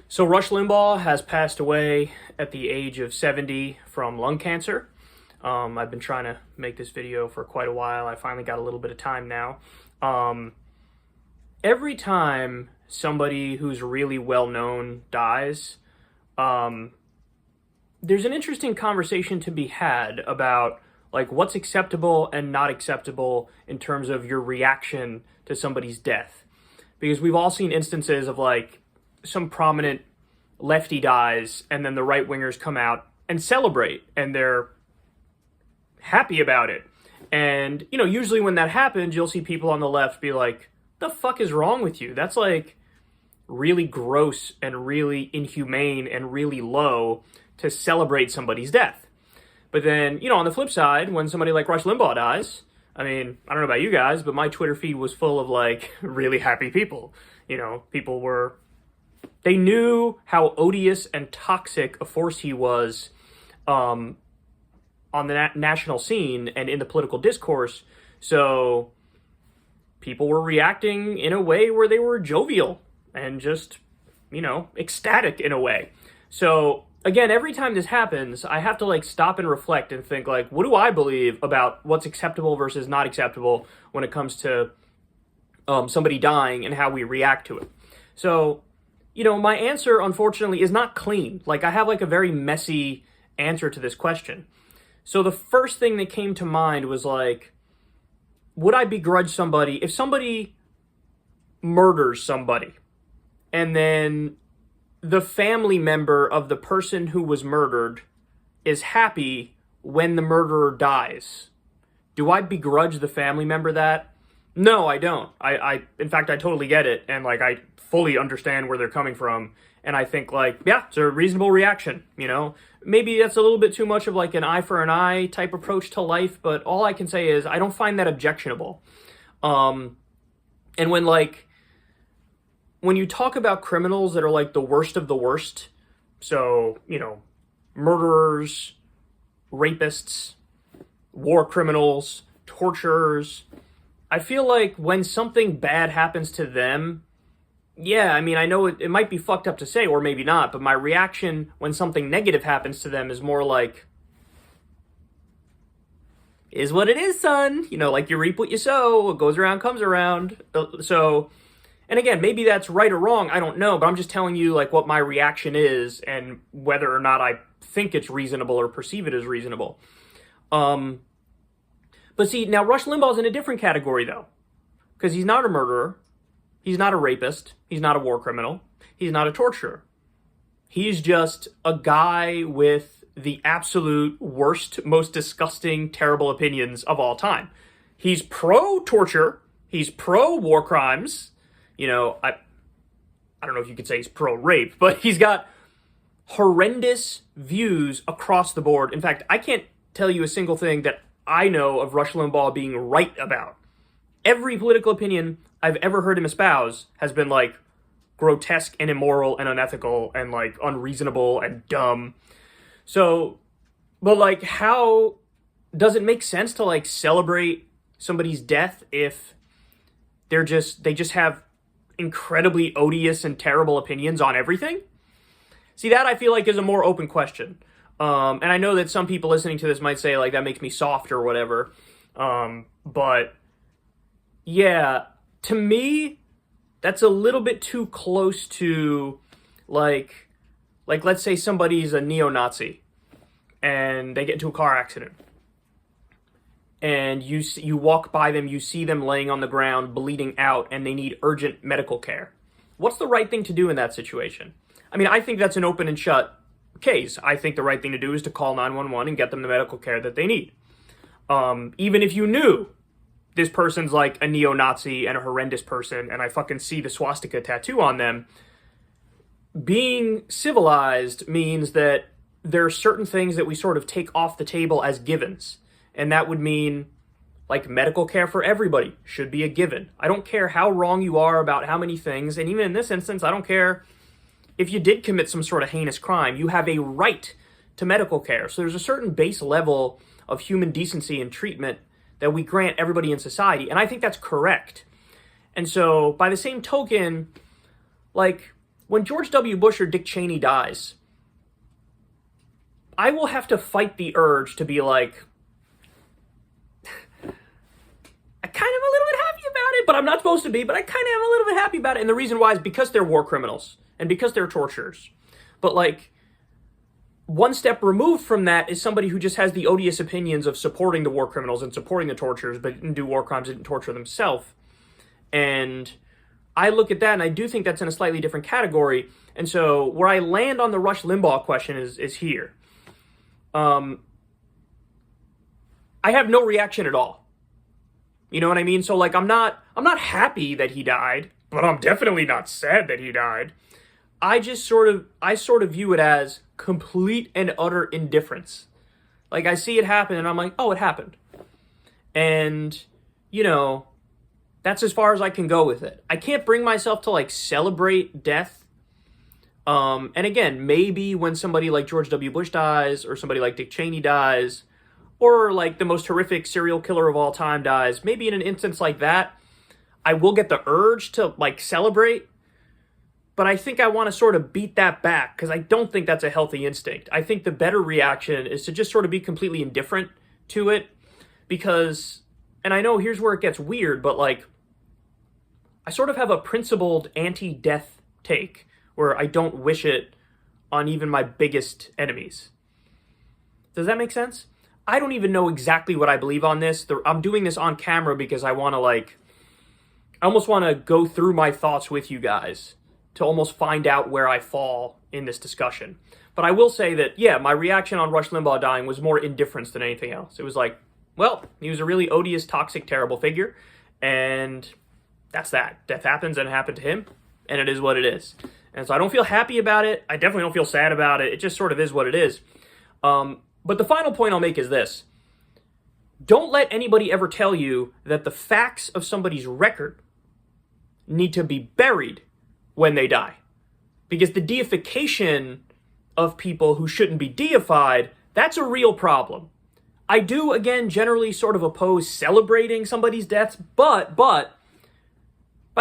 So Rush Limbaugh has passed away at the age of 70 from lung cancer. I've been trying to make this video for quite a while. I finally got a little bit of time now. Every time somebody who's really well known dies, there's an interesting conversation to be had about like what's acceptable and not acceptable in terms of your reaction to somebody's death. Because we've all seen instances of like some prominent lefty dies and then the right wingers come out and celebrate and they're happy about it. And, you know, usually when that happens, you'll see people on the left be like, the fuck is wrong with you? That's like really gross and really inhumane and really low to celebrate somebody's death. But then, you know, on the flip side, when somebody like Rush Limbaugh dies, I mean, I don't know about you guys, but my Twitter feed was full of like really happy people. You know, they knew how odious and toxic a force he was on the national scene and in the political discourse. So people were reacting in a way where they were jovial and just, you know, ecstatic in a way. So again, every time this happens, I have to like stop and reflect and think like, what do I believe about what's acceptable versus not acceptable when it comes to somebody dying and how we react to it. So, you know, my answer, unfortunately, is not clean. Like, I have like a very messy answer to this question. So the first thing that came to mind was like, would I begrudge somebody if somebody murders somebody and then the family member of the person who was murdered is happy when the murderer dies? Do I begrudge the family member that? No, I don't. In fact, I totally get it. And like, I fully understand where they're coming from. And I think like, yeah, it's a reasonable reaction, you know? Maybe that's a little bit too much of like an eye for an eye type approach to life, but all I can say is I don't find that objectionable. And when you talk about criminals that are like the worst of the worst, so, you know, murderers, rapists, war criminals, torturers, I feel like when something bad happens to them, yeah, I mean, I know it might be fucked up to say, or maybe not, but my reaction when something negative happens to them is more like, is what it is, son. You know, like you reap what you sow, what goes around comes around. So, and again, maybe that's right or wrong, I don't know, but I'm just telling you like what my reaction is and whether or not I think it's reasonable or perceive it as reasonable. But see, now Rush Limbaugh's in a different category though, because he's not a murderer. He's not a rapist. He's not a war criminal. He's not a torturer. He's just a guy with the absolute worst, most disgusting, terrible opinions of all time. He's pro-torture. He's pro-war crimes. You know, I don't know if you could say he's pro-rape, but he's got horrendous views across the board. In fact, I can't tell you a single thing that I know of Rush Limbaugh being right about. Every political opinion I've ever heard him espouse has been like grotesque and immoral and unethical and like unreasonable and dumb. So, but like, how does it make sense to like celebrate somebody's death if they just have incredibly odious and terrible opinions on everything? See, that I feel like is a more open question. And I know that some people listening to this might say like, that makes me soft or whatever. But yeah, to me, that's a little bit too close to like let's say somebody's a neo-Nazi and they get into a car accident and you walk by them, you see them laying on the ground bleeding out and they need urgent medical care. What's the right thing to do in that situation? I mean, I think that's an open and shut case. I think the right thing to do is to call 911 and get them the medical care that they need. Even if you knew this person's like a neo-Nazi and a horrendous person, and I fucking see the swastika tattoo on them, being civilized means that there are certain things that we sort of take off the table as givens. And that would mean like medical care for everybody should be a given. I don't care how wrong you are about how many things, and even in this instance, I don't care if you did commit some sort of heinous crime, you have a right to medical care. So there's a certain base level of human decency and treatment that we grant everybody in society, and I think that's correct. And so, by the same token, like, when George W. Bush or Dick Cheney dies, I will have to fight the urge to be like, I kind of am a little bit happy about it, but I'm not supposed to be, but I kind of am a little bit happy about it. And the reason why is because they're war criminals and because they're torturers. But like, one step removed from that is somebody who just has the odious opinions of supporting the war criminals and supporting the torturers, but didn't do war crimes, didn't torture themselves. And I look at that and I do think that's in a slightly different category. And so where I land on the Rush Limbaugh question is here. I have no reaction at all. You know what I mean? So like, I'm not happy that he died, but I'm definitely not sad that he died. I sort of view it as complete and utter indifference. Like, I see it happen and I'm like, oh, it happened. And, you know, that's as far as I can go with it. I can't bring myself to like celebrate death. And again, maybe when somebody like George W. Bush dies, or somebody like Dick Cheney dies, or like the most horrific serial killer of all time dies, maybe in an instance like that, I will get the urge to like celebrate. But I think I want to sort of beat that back, because I don't think that's a healthy instinct. I think the better reaction is to just sort of be completely indifferent to it. Because, and I know here's where it gets weird, but like, I sort of have a principled anti-death take, where I don't wish it on even my biggest enemies. Does that make sense? I don't even know exactly what I believe on this. I'm doing this on camera because I want to like, I almost want to go through my thoughts with you guys to almost find out where I fall in this discussion. But I will say that, yeah, my reaction on Rush Limbaugh dying was more indifference than anything else. It was like, well, he was a really odious, toxic, terrible figure, and that's that. Death happens, and it happened to him, and it is what it is. And so I don't feel happy about it. I definitely don't feel sad about it. It just sort of is what it is. But the final point I'll make is this. Don't let anybody ever tell you that the facts of somebody's record need to be buried when they die. Because the deification of people who shouldn't be deified, that's a real problem. I do, again, generally sort of oppose celebrating somebody's deaths, but by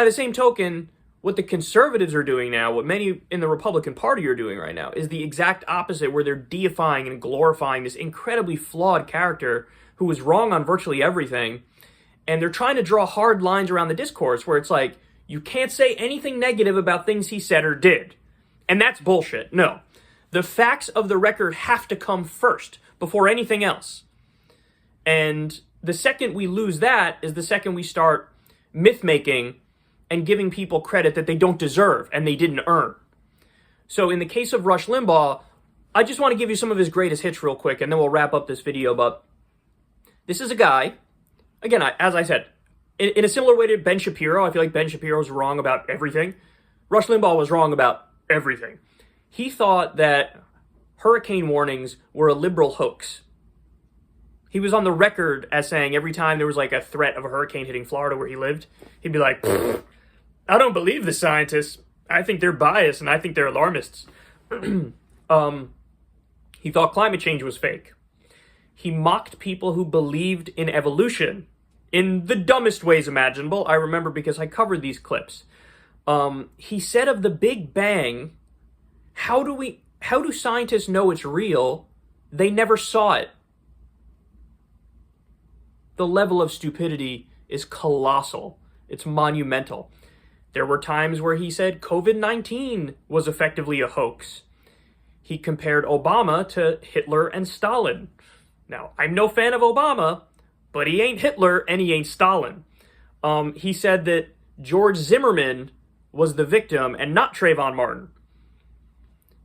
the same token, what the conservatives are doing now, what many in the Republican Party are doing right now, is the exact opposite, where they're deifying and glorifying this incredibly flawed character who was wrong on virtually everything, and they're trying to draw hard lines around the discourse where it's like, you can't say anything negative about things he said or did. And that's bullshit. No. The facts of the record have to come first, before anything else. And the second we lose that is the second we start myth-making and giving people credit that they don't deserve and they didn't earn. So in the case of Rush Limbaugh, I just want to give you some of his greatest hits real quick, and then we'll wrap up this video. But this is a guy, again, as I said, in a similar way to Ben Shapiro. I feel like Ben Shapiro was wrong about everything. Rush Limbaugh was wrong about everything. He thought that hurricane warnings were a liberal hoax. He was on the record as saying every time there was like a threat of a hurricane hitting Florida where he lived, he'd be like, I don't believe the scientists. I think they're biased and I think they're alarmists. He thought climate change was fake. He mocked people who believed in evolution in the dumbest ways imaginable. I remember because I covered these clips. He said of the Big Bang, how do scientists know it's real? They never saw it. The level of stupidity is colossal. It's monumental. There were times where he said COVID-19 was effectively a hoax. He compared Obama to Hitler and Stalin. Now, I'm no fan of Obama, but he ain't Hitler and he ain't Stalin. He said that George Zimmerman was the victim and not Trayvon Martin.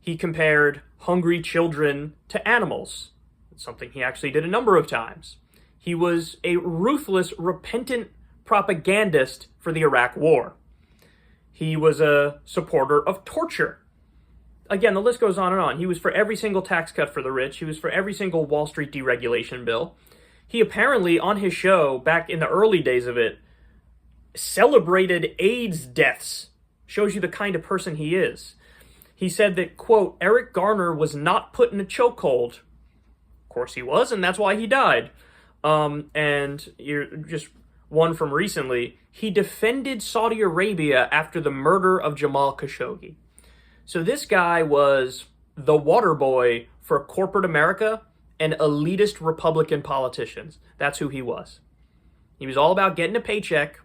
He compared hungry children to animals. It's something he actually did a number of times. He was a ruthless, repentant propagandist for the Iraq War. He was a supporter of torture. Again, the list goes on and on. He was for every single tax cut for the rich. He was for every single Wall Street deregulation bill. He apparently, on his show, back in the early days of it, celebrated AIDS deaths. Shows you the kind of person he is. He said that, quote, Eric Garner was not put in a chokehold. Of course he was, and that's why he died. And you're just one from recently. He defended Saudi Arabia after the murder of Jamal Khashoggi. So this guy was the water boy for corporate America and elitist Republican politicians. That's who he was. He was all about getting a paycheck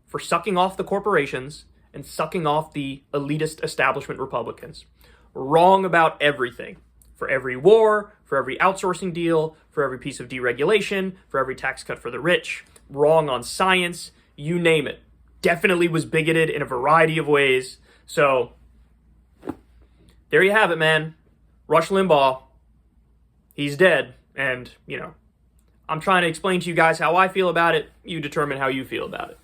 for sucking off the corporations and sucking off the elitist establishment Republicans. Wrong about everything. For every war, for every outsourcing deal, for every piece of deregulation, for every tax cut for the rich. Wrong on science, you name it. Definitely was bigoted in a variety of ways. So, there you have it, man. Rush Limbaugh, he's dead. And, I'm trying to explain to you guys how I feel about it. You determine how you feel about it.